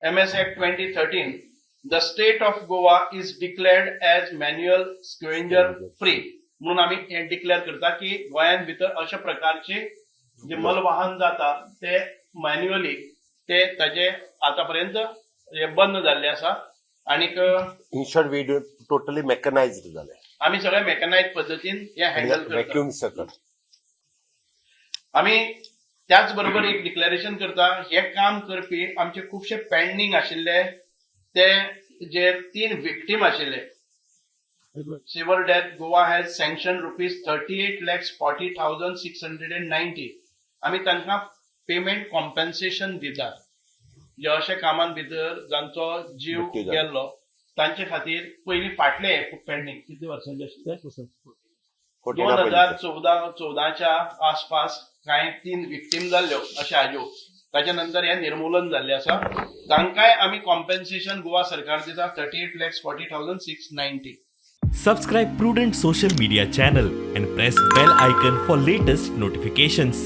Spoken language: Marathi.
MS Act 2013, the state of Goa is declared as manual scavenger free. म्हणून आम्ही हे डिक्लेअर करता की गोंयान भितर अशा प्रकारचे जे मलवाहन जाता ते मॅन्युअली ते ताजे आतापर्यंत हे बंद झाले आसा. आणिक in short we totally mechanised झाले. आम्ही सगळे मेकनाइज पद्धतीन हे हँडल करता. व्हॅक्युम सकट आम्ही त्याच बरोबर एक डिक्लेरेशन करता, हे काम करपी आमचे खूपशे पेंडिंग आशिल्ले ते जे 3 विक्टीम आशिल्ले सिव्हर डेथ. Goa has sanction ₹38,40,690. आम्ही तांकां पेमेंट कॉम्पेन्सेशन दितात. जे अशा कामान भितर जांचो जीव गेल्लो तांचे खातीर पयलीं फाटले पेंडिंग किती वर्सांचे आशिल्ले 2014च्या आसपास कांय 3 विक्टीम जाल्ल्यो अशे आज्यो. ताच्या नंतर हे निर्मूलन जाल्ले आसा. तांकांय आमी कॉम्पेन्सेशन गोवा सरकार दिता 38,40,690. Subscribe Prudent social media channel and press bell icon for latest notifications.